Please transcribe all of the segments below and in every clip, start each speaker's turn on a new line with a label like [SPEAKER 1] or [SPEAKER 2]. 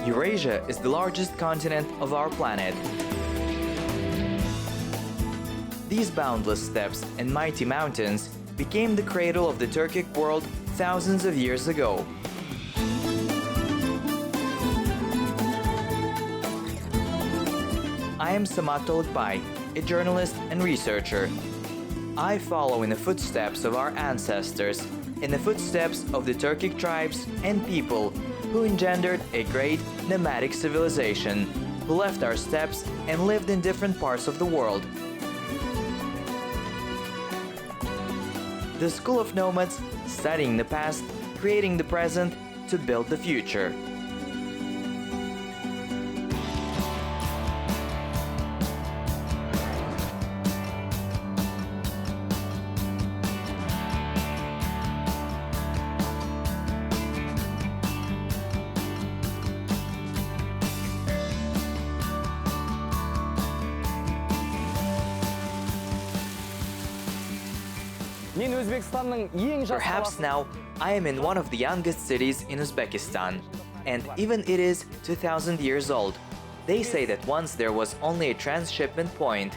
[SPEAKER 1] Eurasia is the largest continent of our planet. These boundless steppes and mighty mountains became the cradle of the Turkic world thousands of years ago. I am Samat Tolukbay, a journalist and researcher. I follow in the footsteps of our ancestors, in the footsteps of the Turkic tribes and people who engendered a great nomadic civilization, who left our steppes and lived in different parts of the world. The School of Nomads, studying the past, creating the present to build the future. Perhaps now I am in one of the youngest cities in Uzbekistan, and even it is 2000 years old. They say that once there was only a transshipment point.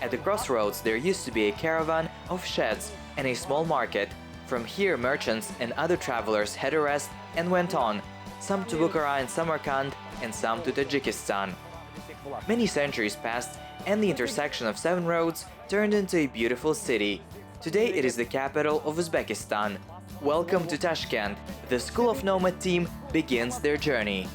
[SPEAKER 1] At the crossroads there used to be a caravan of sheds and a small market. From here merchants and other travelers had a rest and went on, some to Bukhara and Samarkand and some to Tajikistan. Many centuries passed and the intersection of 7 roads turned into a beautiful city. Today it is the capital of Uzbekistan. Welcome to Tashkent. The School of Nomad team begins their journey.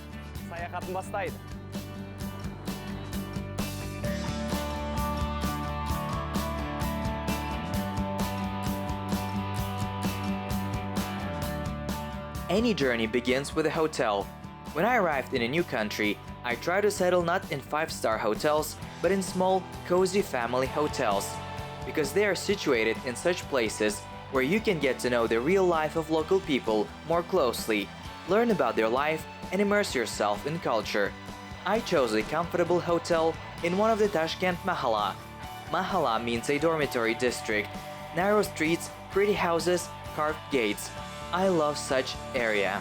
[SPEAKER 1] Any journey begins with a hotel. When I arrived in a new country, I try to settle not in 5-star hotels, but in small, cozy family hotels, because they are situated in such places where you can get to know the real life of local people more closely, learn about their life, and immerse yourself in culture. I chose a comfortable hotel in one of the Tashkent Mahalla. Mahalla means a dormitory district. Narrow streets, pretty houses, carved gates. I love such area.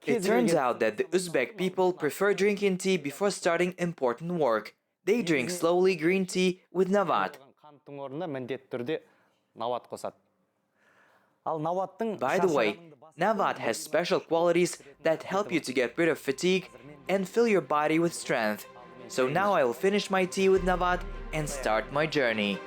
[SPEAKER 1] It turns out that the Uzbek people prefer drinking tea before starting important work. They drink slowly green tea with navat. By the way, navat has special qualities that help you to get rid of fatigue and fill your body with strength. So now I will finish my tea with navat and start my journey.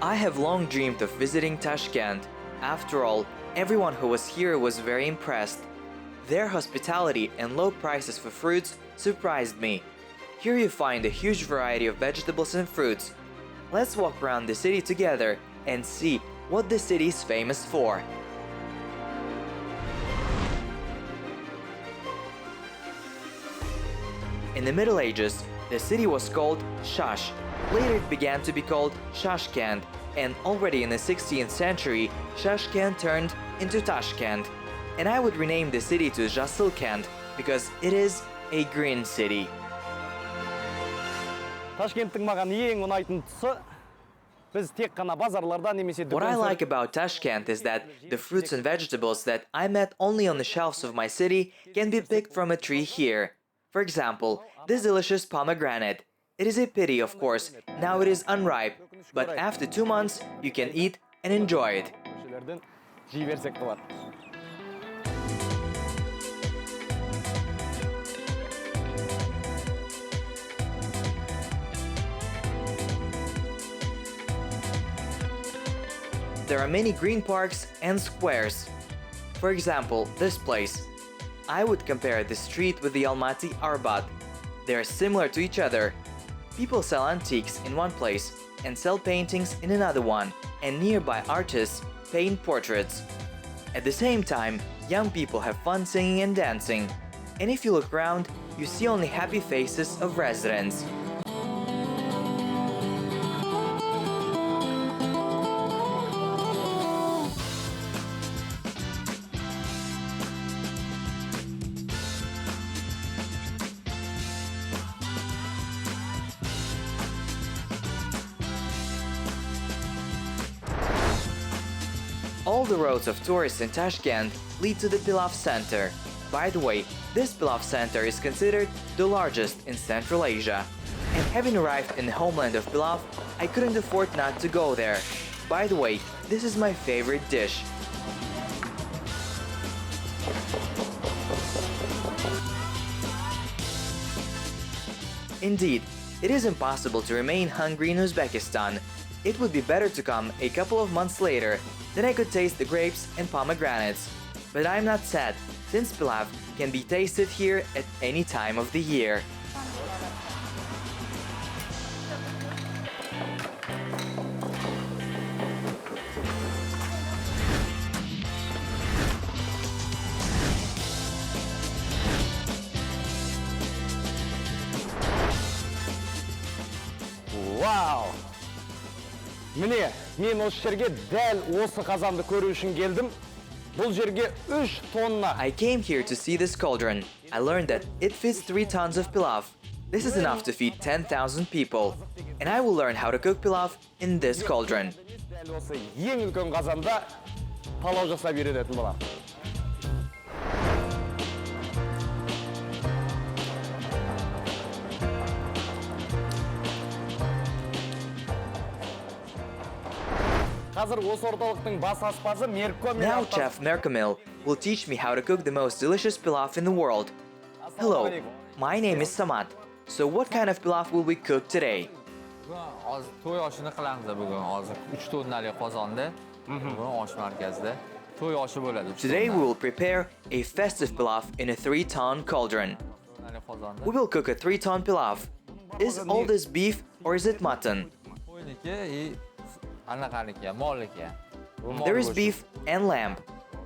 [SPEAKER 1] I have long dreamed of visiting Tashkent. After all, everyone who was here was very impressed. Their hospitality and low prices for fruits surprised me. Here you find a huge variety of vegetables and fruits. Let's walk around the city together and see what the city is famous for. In the Middle Ages, the city was called Shash. Later it began to be called Tashkent, and already in the 16th century, Tashkent turned into Tashkent. And I would rename the city to Jasilkent because it is a green city. What I like about Tashkent is that the fruits and vegetables that I met only on the shelves of my city can be picked from a tree here. For example, this delicious pomegranate. It is a pity, of course, now it is unripe, but after 2 months you can eat and enjoy it. There are many green parks and squares. For example, this place. I would compare this street with the Almaty Arbat. They are similar to each other. People sell antiques in one place and sell paintings in another one, and nearby artists paint portraits. At the same time, young people have fun singing and dancing. And if you look around, you see only happy faces of residents. All the roads of tourists in Tashkent lead to the pilaf center. By the way, this pilaf center is considered the largest in Central Asia. And having arrived in the homeland of pilaf, I couldn't afford not to go there. By the way, this is my favorite dish. Indeed, it is impossible to remain hungry in Uzbekistan. It would be better to come a couple of months later, then I could taste the grapes and pomegranates. But I'm not sad, since pilaf can be tasted here at any time of the year.
[SPEAKER 2] Wow! Mine, men o'sha yerga dal o'sha qozonni ko'rish uchun keldim. Bu yerga 3 tonna.
[SPEAKER 1] I came here to see this cauldron. I learned that it fits 3 tons of pilaf. This is enough to feed 10,000 people. And I will learn how to cook pilaf in this cauldron.
[SPEAKER 2] Dal o'sha eng ulkan qozonda palov jasab beradigan bo'lam.
[SPEAKER 1] Now Chef Merkamil will teach me how to cook the most delicious pilaf in the world. Hello, my name is Samat. So what kind of pilaf will we cook today?
[SPEAKER 3] To'y oshini qilamiz bugun. Hozir 3 tonnali qozonda, bugun osh markazida to'y oshi bo'ladi.
[SPEAKER 1] Today we will prepare a festive pilaf in a 3-ton cauldron. We will cook a 3-ton pilaf. Is all this beef or is it mutton? There is beef and lamb.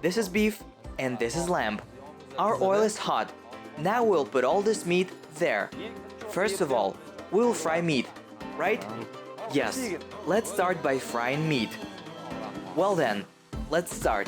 [SPEAKER 1] This is beef and this is lamb. Our oil is hot. Now we'll put all this meat there. First of all, we'll fry meat, right? Yes, let's start by frying meat. Well then, let's start.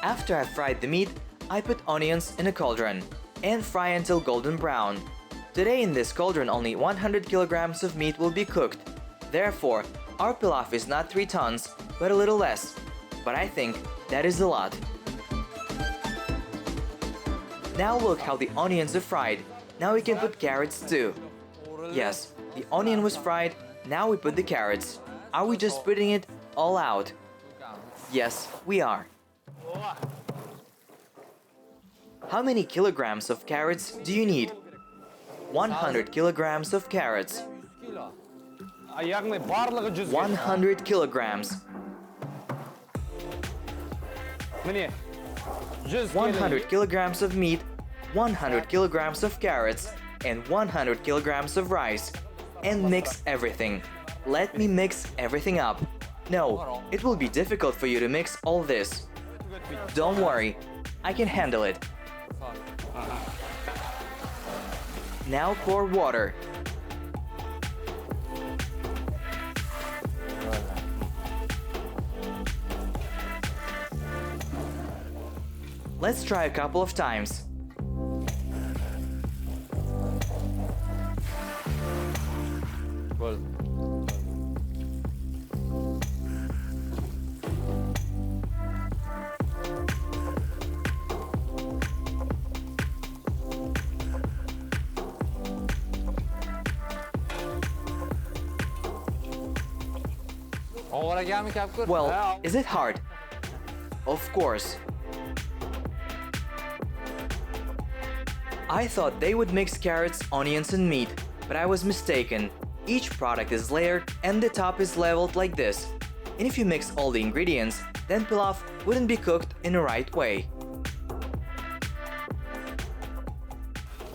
[SPEAKER 1] After I've fried the meat, I put onions in a cauldron and fry until golden brown. Today in this cauldron only 100 kilograms of meat will be cooked. Therefore, our pilaf is not 3 tons, but a little less. But I think that is a lot. Now look how the onions are fried. Now we can put carrots too. Yes, the onion was fried, now we put the carrots. Are we just putting it all out? Yes, we are. How many kilograms of carrots do you need? 100 kilograms of carrots. 100 kilograms. 100 kilograms of meat, 100 kilograms of carrots, and 100 kilograms of rice. And mix everything. Let me mix everything up. No, it will be difficult for you to mix all this. Don't worry, I can handle it. Now pour water. Let's try a couple of times.
[SPEAKER 3] Well.
[SPEAKER 1] Well, is it hard? Of course. I thought they would mix carrots, onions and meat, but I was mistaken. Each product is layered and the top is leveled like this. And if you mix all the ingredients, then pilaf wouldn't be cooked in the right way.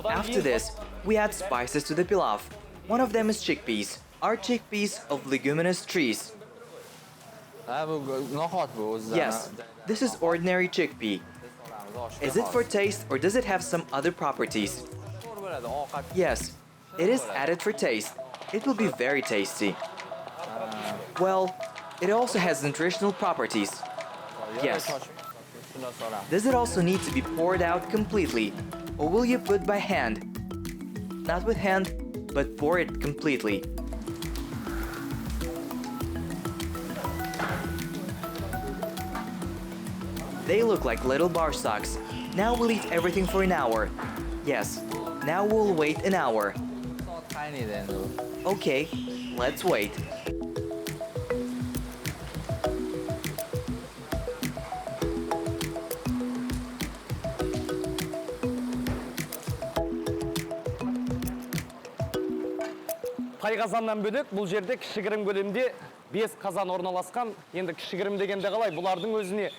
[SPEAKER 1] After this, we add spices to the pilaf. One of them is chickpeas. Are chickpeas of leguminous trees? Yes, this is ordinary chickpea. Is it for taste or does it have some other properties? Yes, it is added for taste. It will be very tasty. Well, it also has nutritional properties. Yes.
[SPEAKER 3] shundan so'ra.
[SPEAKER 1] Does it also need to be poured out completely, or will you put by hand? Not with hand, but pour it completely. They look like little bar socks. Now we'll eat everything for an hour. Yes, now we'll wait an hour.
[SPEAKER 3] Soat qaynaydi endi bu.
[SPEAKER 1] Okay, let's wait.
[SPEAKER 2] Тай қазаннан бөлек бұл жерде кішігірім көлемде 5 қазан орналасқан. Енді кішігірім дегенде қалай? Бұлардың өзіне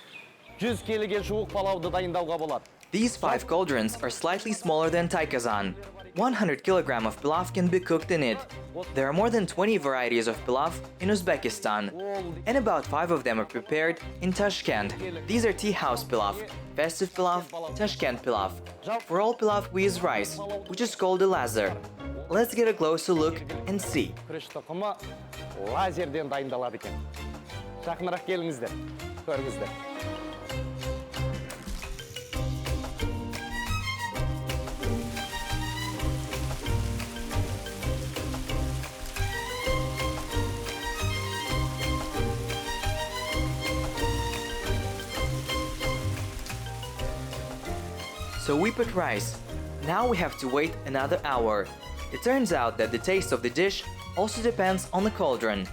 [SPEAKER 2] 100 келіге жуық палауды дайындауға болады.
[SPEAKER 1] These 5 cauldrons are slightly smaller than taikazan. 100 kg of pilaf can be cooked in it. There are more than 20 varieties of pilaf in Uzbekistan, and about 5 of them are prepared in Tashkent. These are tea house pilaf, festive pilaf, Tashkent pilaf. For all pilaf we use rice, which is called a lazar. Let's get a closer look and see.
[SPEAKER 2] Күріш тұқымы лазерден дайындалады екен. Жақынырақ келіңіздер, көріңіздер.
[SPEAKER 1] So we put rice. Now we have to wait another hour. It turns out that the taste of the dish also depends on the cauldron.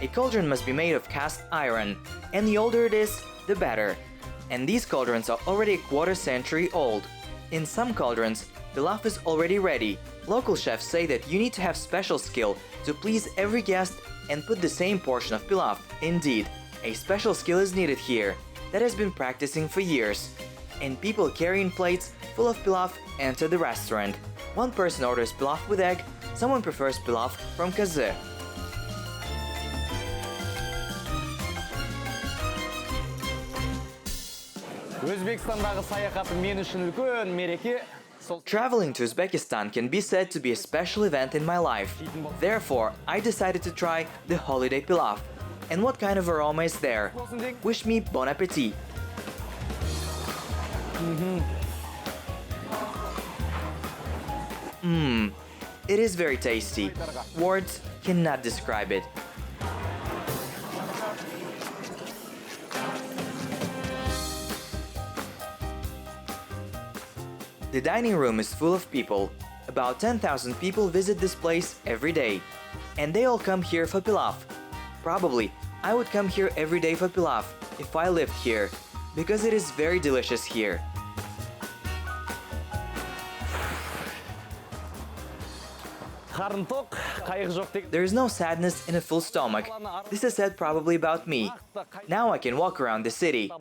[SPEAKER 1] A cauldron must be made of cast iron, and the older it is, the better. And these cauldrons are already a quarter century old. In some cauldrons, pilaf is already ready. Local chefs say that you need to have special skill to please every guest and put the same portion of pilaf. Indeed, a special skill is needed here that has been practicing for years. And people carrying plates full of pilaf enter the restaurant. One person orders pilaf with egg, someone prefers pilaf from kazı.
[SPEAKER 2] Өзбекстандағы саяхатым мен үшін үлкен мереке.
[SPEAKER 1] Traveling to Uzbekistan can be said to be a special event in my life. Therefore, I decided to try the holiday pilaf. And what kind of aroma is there? Wish me bon appetit. It is very tasty. Words cannot describe it. The dining room is full of people. About 10,000 people visit this place every day. And they all come here for pilaf. Probably, I would come here every day for pilaf if I lived here, because it is very delicious here.
[SPEAKER 2] Қарын тоқ, қайғы жоқ деген.
[SPEAKER 1] There is no sadness in a full stomach. This is said probably about me. Now I can walk around the city.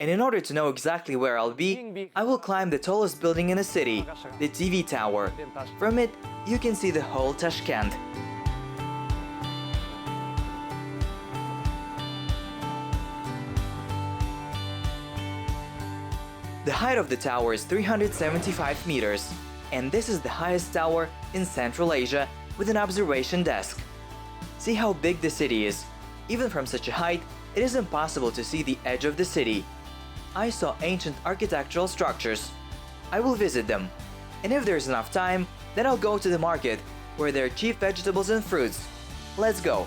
[SPEAKER 1] And in order to know exactly where I'll be, I will climb the tallest building in the city, the TV tower. From it, you can see the whole Tashkent. The height of the tower is 375 meters. And this is the highest tower in Central Asia with an observation desk. See how big the city is. Even from such a height, it is impossible to see the edge of the city. I saw ancient architectural structures. I will visit them. And if there's enough time, then I'll go to the market where there are cheap vegetables and fruits. Let's go.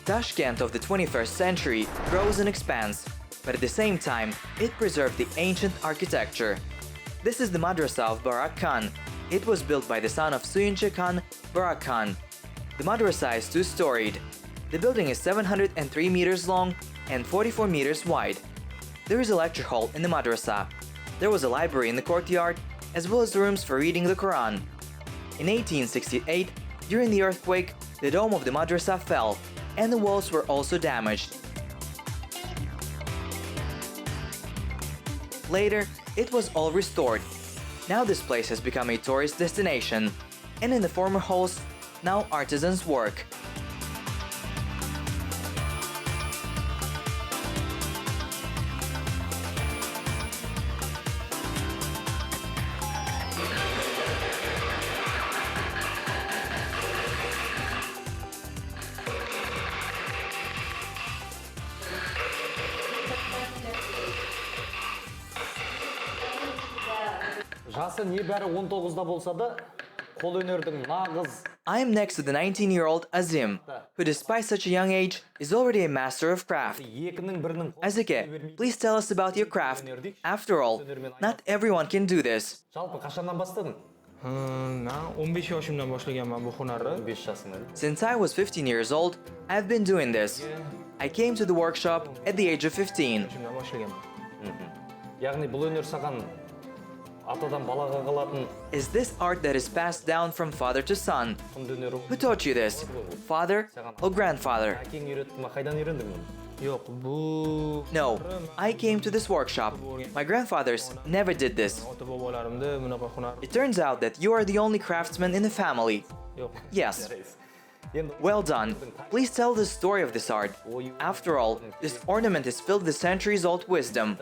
[SPEAKER 1] Tashkent of the 21st century grows and expands, but at the same time, it preserved the ancient architecture. This is the madrasah of Barak Khan. It was built by the son of Suyunshi Khan Barak Khan. The madrasah is two-storied. The building is 703 meters long and 44 meters wide. There is a lecture hall in the madrasah. There was a library in the courtyard, as well as rooms for reading the Quran. In 1868, during the earthquake, the dome of the madrasah fell, and the walls were also damaged. Later, it was all restored. Now this place has become a tourist destination, and in the former halls, now artisans work.
[SPEAKER 2] Жасы небәрі 19-да болса да, қол өнердің нағыз.
[SPEAKER 1] I am next to the 19-year-old Azim, who despite such a young age is already a master of craft.
[SPEAKER 2] Екінің бірінің
[SPEAKER 1] Azike, please tell us about your craft. After all, not everyone can do this.
[SPEAKER 2] Жалпы қашаннан бастадың?
[SPEAKER 4] Men 15 yoshimdan boshlaganman bu hunarni.
[SPEAKER 2] 15 жасыңда.
[SPEAKER 1] Since I was 15 years old, I've been doing this. I came to the workshop at the age of 15.
[SPEAKER 4] Yoshimdan boshlaganman.
[SPEAKER 2] Яғни бұл өнер саған атадан балаға қалатын
[SPEAKER 1] Is this art that is passed down from father to son?
[SPEAKER 2] құнды өнер.
[SPEAKER 1] Who taught you this? Father or grandfather?
[SPEAKER 2] Әкең үйретті ма? Қайдан үйрендің мұны?
[SPEAKER 4] Yo'q, bu
[SPEAKER 1] No, I came to this workshop. My grandfathers never did this.
[SPEAKER 4] ota-bobolarimda bunaqa hunar
[SPEAKER 1] It turns out that you are the only craftsman in the family.
[SPEAKER 4] yo'q.
[SPEAKER 1] Yes.
[SPEAKER 2] Енді
[SPEAKER 1] Well done. Please tell the story of this art. After all, this ornament is filled with centuries-old wisdom.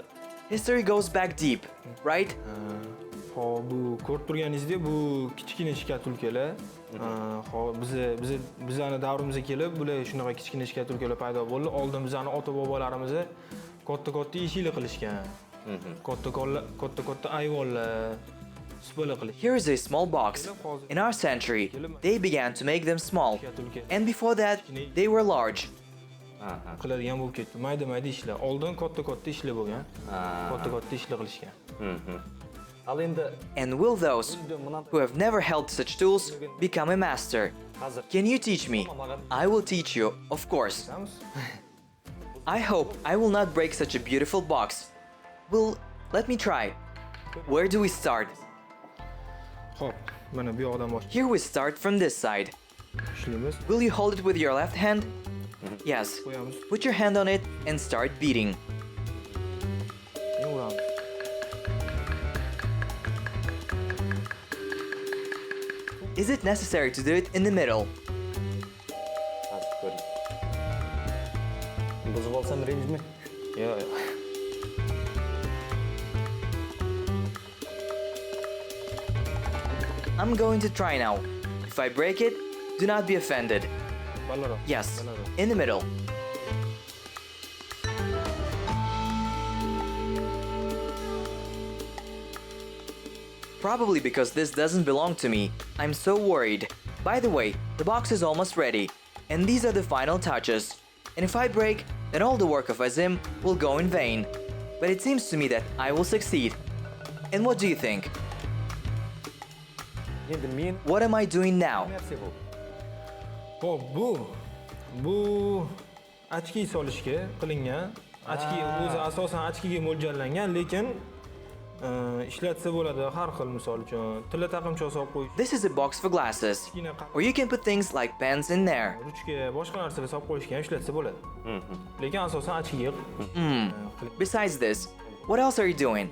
[SPEAKER 1] History goes back deep, right?
[SPEAKER 4] Hop, bu ko'rib turganingizdek, bu kichkina shkatulkalar. Hop, bizani davrimizga kelib, bular shunaqa kichkina shkatulkalar paydo bo'ldi. Oldin bizani ota-bobolarimiz katta eshiklar qilishgan. Katta ayvonlar, supalar qilishgan.
[SPEAKER 1] Here is a small box. In our century, they began to make them small. And before that, they were large.
[SPEAKER 4] Qiladigan bo'lib ketdi. Mayda-mayda ishlar. Oldin katta ishlar bo'lgan. Katta ishlar qilishgan.
[SPEAKER 2] ал енді
[SPEAKER 1] And will those who have never held such tools become a master? Can you teach me? I will teach you, of course. I hope I will not break such a beautiful box. Well, let me try. Where do we start?
[SPEAKER 4] Hop, mana bu yoqdan bosh.
[SPEAKER 1] Here we start from this side.
[SPEAKER 4] Ishlaymiz.
[SPEAKER 1] Will you hold it with your left hand? Yes.
[SPEAKER 4] Qo'yamiz.
[SPEAKER 1] Put your hand on it and start beating.
[SPEAKER 4] Endi uramiz.
[SPEAKER 1] Is it necessary to do it in the middle?
[SPEAKER 2] қазір көрейін. Бұзып алсам ренжіме?
[SPEAKER 4] Yo'q.
[SPEAKER 1] I'm going to try now. If I break it, do not be offended.
[SPEAKER 4] Ballaroq.
[SPEAKER 1] Yes, in the middle. Probably because this doesn't belong to me, I'm so worried. By the way, the box is almost ready, and these are the final touches. And if I break, then all the work of Azim will go in vain. But it seems to me that I will succeed. And what do you think?
[SPEAKER 2] Енді мен
[SPEAKER 1] What am I doing now?
[SPEAKER 2] нәрсе бұл?
[SPEAKER 4] Hop, bu ochki solishga qilingan. Ochki o'zi asosan ochkiga mo'ljallangan, lekin ishlatsa bo'ladi har xil, misol uchun tilla taqimchoq solib qo'yish,
[SPEAKER 1] This is a box for glasses, or you can put things like pens in there.
[SPEAKER 4] ruchka, boshqa narsalar solib qo'yishga ham ishlatsa bo'ladi. Lekin asosan ochkiga
[SPEAKER 1] Besides this, what else are you doing?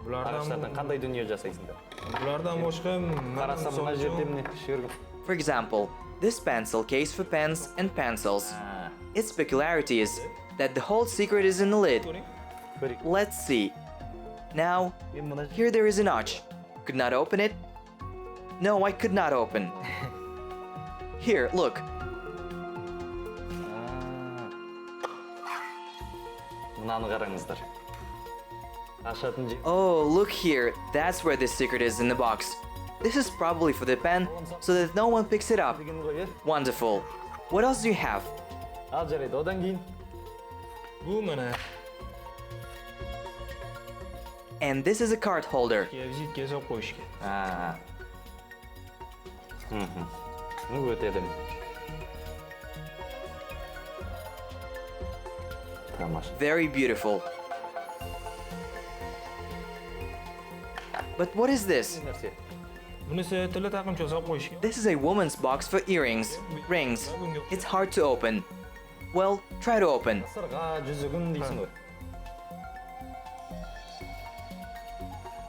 [SPEAKER 2] Ағаштардан қандай дүние жасайсыңдар?
[SPEAKER 4] bulardan boshqa
[SPEAKER 2] Қарасам мына жерде міне кішігірім.
[SPEAKER 1] For example, this pencil case for pens and pencils. Its peculiarity is that the whole secret is in the lid.
[SPEAKER 2] Көрейік.
[SPEAKER 1] Let's see. Now,
[SPEAKER 2] Мен мына
[SPEAKER 1] here there is a notch. Could not open it? No, I could not open. Here, look.
[SPEAKER 2] мынаны қараңыздар. Ашатын жер.
[SPEAKER 1] Oh, look here. That's where the secret is in the box. This is probably for the pen, so that no one picks it up.
[SPEAKER 2] деген ғой, е?
[SPEAKER 1] Wonderful. What else do you have?
[SPEAKER 2] Ал жарайды, одан кейін
[SPEAKER 4] bu mana
[SPEAKER 1] And this is a card holder.
[SPEAKER 4] vizitga solib qo'yishga.
[SPEAKER 2] Ну өтеді. Тамаша.
[SPEAKER 1] Very beautiful. But what is this?
[SPEAKER 2] Нәрсе.
[SPEAKER 4] Bunisi tilla taqimchoq solib qo'yishga.
[SPEAKER 1] This is a woman's box for earrings, rings. It's hard to open. Well, try to open.
[SPEAKER 2] Сырға, жүзігін дейсің ғой.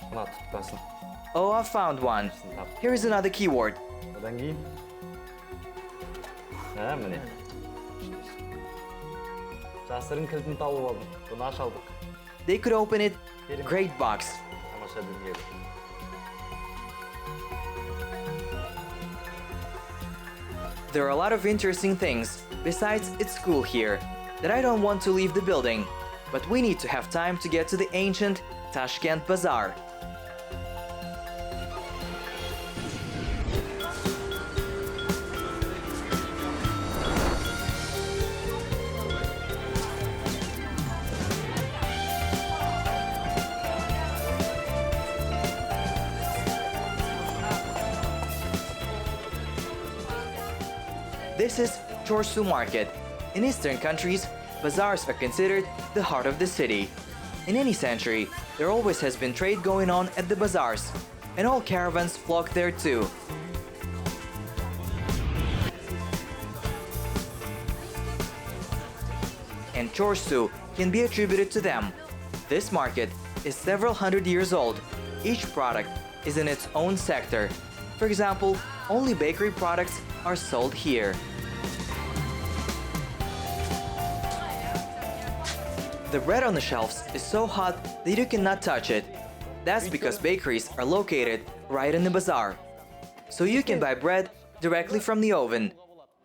[SPEAKER 2] Мына тұтқасын.
[SPEAKER 1] Oh, I found one. Here is another keyword.
[SPEAKER 2] Одан кейін. Міне. Жасырын кілтін тауып алдым. Бұны аша алдық.
[SPEAKER 1] They could open it. Great box.
[SPEAKER 2] Тамаша дүние.
[SPEAKER 1] There are a lot of interesting things, besides it's school here, that I don't want to leave the building. But we need to have time to get to the ancient Tashkent bazaar. This is Chorsu Market. In Eastern countries, bazaars are considered the heart of the city. In any century, there always has been trade going on at the bazaars, and all caravans flock there too. And Chorsu can be attributed to them. This market is several hundred years old. Each product is in its own sector. For example, only bakery products are sold here. The bread on the shelves is so hot that you cannot touch it. That's because bakeries are located right in the bazaar. So you can buy bread directly from the oven.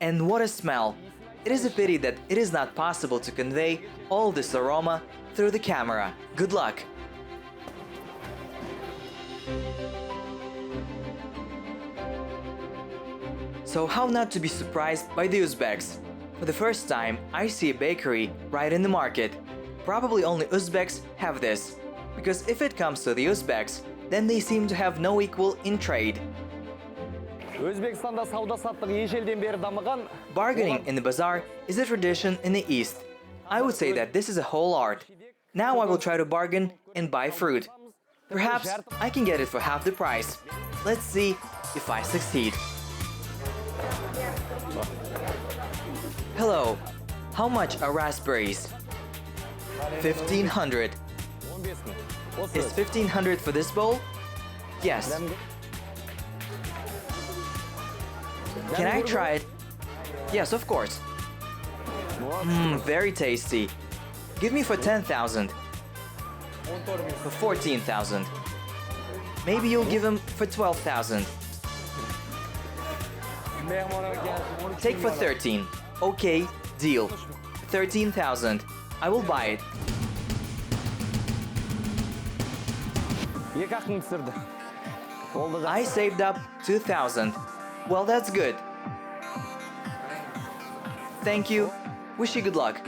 [SPEAKER 1] And what a smell! It is a pity that it is not possible to convey all this aroma through the camera. Good luck! So how not to be surprised by the Uzbeks? For the first time, I see a bakery right in the market. Probably only Uzbeks have this, because if it comes to the Uzbeks, then they seem to have no equal in trade.
[SPEAKER 2] Өзбекстанда сауда-саттық ежелден бері дамыған.
[SPEAKER 1] Bargaining in the bazaar is a tradition in the East. I would say that this is a whole art. Now I will try to bargain and buy fruit. Perhaps I can get it for half the price. Let's see if I succeed. Hello, how much are raspberries? 1,500. Is 1,500 for this bowl? Yes. Can I try it? Yes, of course. Very tasty. Give me for 10,000. For 14,000. Maybe you'll give him for 12,000. Take for 13. Okay, deal. 13,000. I will buy it. I saved up 2,000. Well, that's good. Thank you. Wish you good luck.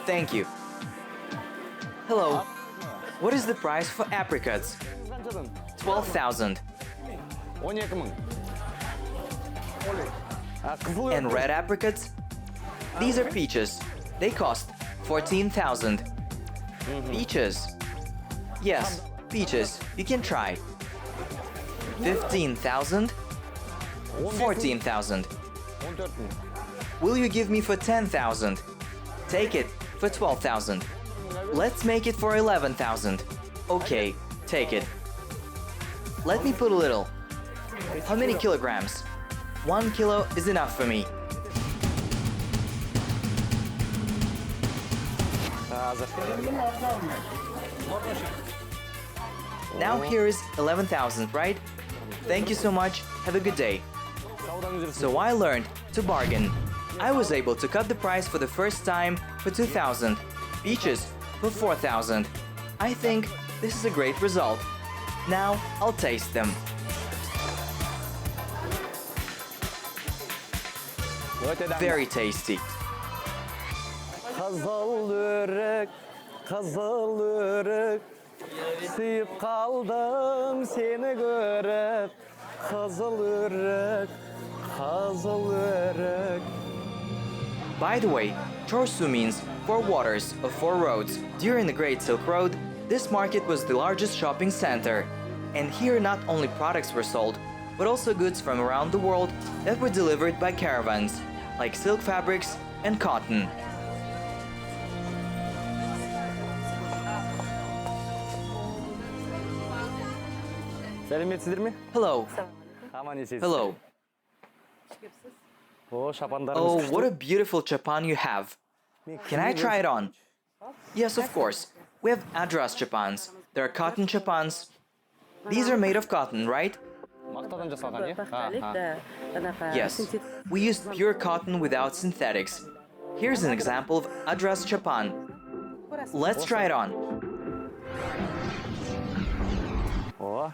[SPEAKER 1] Thank you. Hello. What is the price for apricots? 12,000. And red apricots? These are peaches. They cost 14,000. Peaches. Yes, peaches. You can try. 15,000? 14,000. Will you give me for 10,000? Take it for 12,000. Let's make it for 11,000. Okay, take it. Let me put a little. How many kilograms? 1 kilo is enough for me. Now here is 11,000, right? Thank you so much. Have a good day. So I learned to bargain. I was able to cut the price for the first time for 2,000. Peaches for 4,000. I think this is a great result. Now I'll taste them. Very tasty.
[SPEAKER 2] Kızıl örek, kızıl örek, sıyıp kaldım seni görüp. Kızıl örek, kızıl örek.
[SPEAKER 1] By the way, Chorsu means four waters or four roads. During the Great Silk Road, this market was the largest shopping center. And here not only products were sold, but also goods from around the world that were delivered by caravans, like silk fabrics and cotton.
[SPEAKER 2] Сәлеметсіздер ме?
[SPEAKER 1] Hello.
[SPEAKER 2] Аман есесіз.
[SPEAKER 1] Hello.
[SPEAKER 2] О, шапандарыңыз
[SPEAKER 1] Oh,
[SPEAKER 2] күшті.
[SPEAKER 1] what a beautiful chapan you have. Can I try it on? Yes, of course. We have adras chapans. There are cotton chapans. These are made of cotton, right?
[SPEAKER 2] Мақтадан жасалған, е?
[SPEAKER 1] Yes. We use pure cotton without synthetics. Here's an example of adras chapan. Let's try it on.
[SPEAKER 2] О,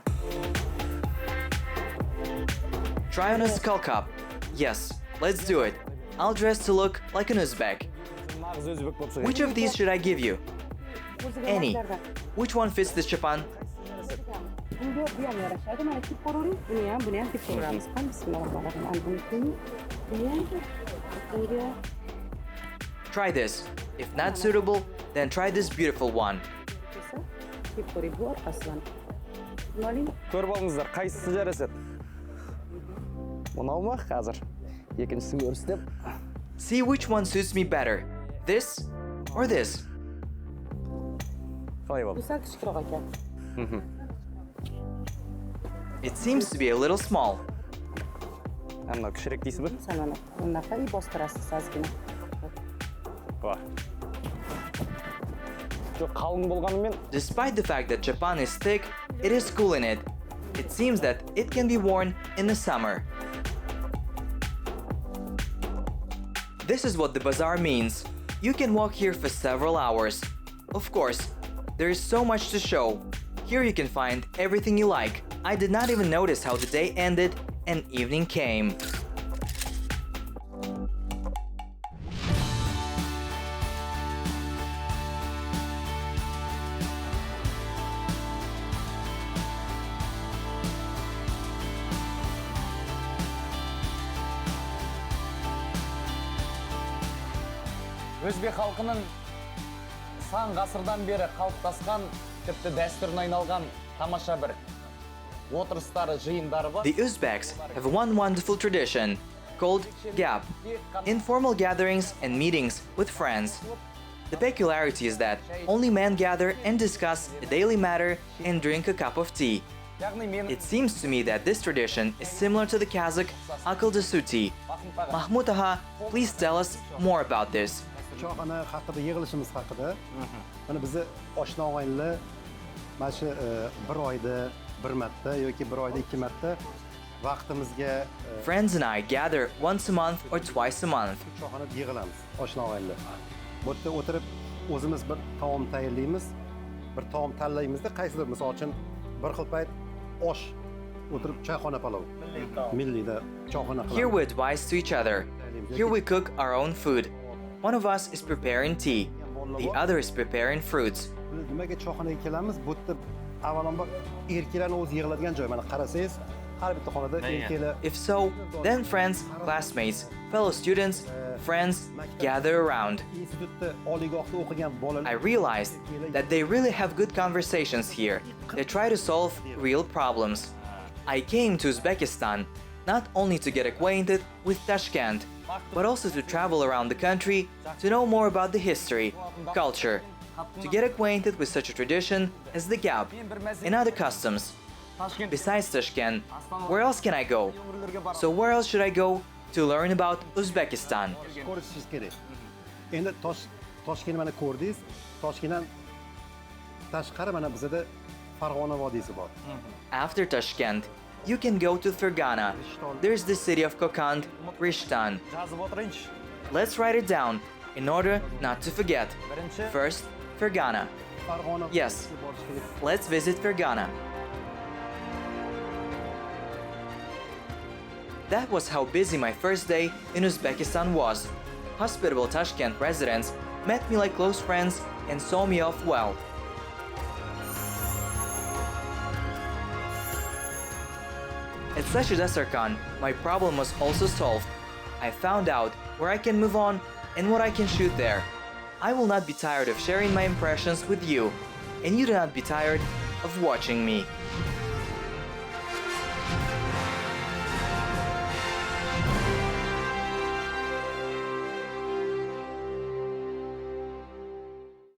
[SPEAKER 1] Try on a skull cap. Yes, let's do it. I'll dress to look like an Uzbek.
[SPEAKER 2] нағыз өзбек болып шығады.
[SPEAKER 1] Which of these should I give you? Any. Which one fits this chapan?
[SPEAKER 5] Bunga bu ham yarashadi. Mana tip ko'ravering. Buni ham tip ko'ramiz. Bismillahirrohmanirrohim. Ana bunikini, buni ham bunga
[SPEAKER 1] Try this. If not suitable, then try this beautiful one.
[SPEAKER 5] esa tip ko'ring. Bu orqasidan. Buni oling.
[SPEAKER 2] Ko'rib olingizlar, qaysisi yarashadi? Bunavmi hozir? Ikkinchisini ko'rsatib.
[SPEAKER 1] See which one suits me better. This or this?
[SPEAKER 2] Qalay
[SPEAKER 5] Bu
[SPEAKER 2] bo'ldi?
[SPEAKER 5] sal kichikroq ekan.
[SPEAKER 1] It seems to be a little small.
[SPEAKER 2] Hamma kichikroq deysizmi?
[SPEAKER 5] Sal mana bunaqa bostirasiz ozgina.
[SPEAKER 2] Bor. Yo'q, qalin bo'lganымен
[SPEAKER 1] Despite the fact that Japan is thick, it is cool in it. It seems that it can be worn in the summer. This is what the bazaar means. You can walk here for several hours. Of course, there is so much to show. Here you can find everything you like. I did not even notice how the day ended and evening came.
[SPEAKER 2] Өзбек халқының сан ғасырдан бері қалыптасқан, тіпті дәстүріне айналған тамаша бір отырыстары, жиындары бар.
[SPEAKER 1] The Uzbeks have one wonderful tradition called gap, informal gatherings and meetings with friends. The peculiarity is that only men gather and discuss a daily matter and drink a cup of tea.
[SPEAKER 2] Яғни мен
[SPEAKER 1] It seems to me that this tradition is similar to the Kazakh akılda suti. Mahmud Aha, please tell us more about this.
[SPEAKER 6] Choyxona haqida, yig'ilishimiz haqida. Mana bizni oshna og'aynilar mana shu bir oyda bir marta yoki bir oyda ikki marta vaqtimizga
[SPEAKER 1] Friends and I gather once a month or twice a month.
[SPEAKER 6] choyxonada yig'ilamiz, oshna og'aynilar. Bu yerda o'tirib o'zimiz bir taom tayyorlaymiz, bir taom tanlaymizda, qaysidir misol uchun bir xil payt osh o'tirib choyxona palov. Milliyda choyxona qilamiz.
[SPEAKER 1] Here we advise to each other. Here we cook our own food. One of us is preparing tea, the other is preparing fruits.
[SPEAKER 6] Nimaga choyxonaga kelamiz? Bu yerda avvalambor erkaklarning o'zi yig'iladigan joy. Mana qarasangiz, har bitta xonada erkaklar
[SPEAKER 1] If so, then friends, classmates, fellow students, friends gather around.
[SPEAKER 6] institutda oliygohda o'qigan bolalar
[SPEAKER 1] I realized that they really have good conversations here. They try to solve real problems. I came to Uzbekistan not only to get acquainted with Tashkent, but also to travel around the country to know more about the history, culture, to get acquainted with such a tradition as the gap and other customs. Besides Tashkent, where else can I go? So where else should I go to learn about Uzbekistan?
[SPEAKER 6] ko'rishingiz kerak. Endi Toshkentni mana ko'rdingiz. Toshkentdan tashqari mana bizda Farg'ona vodiysi bor.
[SPEAKER 1] After Tashkent, you can go to Fergana. There's the city of Kokand, Rishton.
[SPEAKER 2] жазып отырайыншы.
[SPEAKER 1] Let's write it down in order not to forget.
[SPEAKER 2] Birinchi
[SPEAKER 1] First, Fergana.
[SPEAKER 6] Farg'ona
[SPEAKER 1] Yes.
[SPEAKER 6] vodiysiga borish kerak.
[SPEAKER 1] Let's visit Fergana. That was how busy my first day in Uzbekistan was. Hospitable Tashkent residents met me like close friends and saw me off well. At Dasarkhan, my problem was also solved. I found out where I can move on and what I can shoot there. I will not be tired of sharing my impressions with you, and you do not be tired of watching me.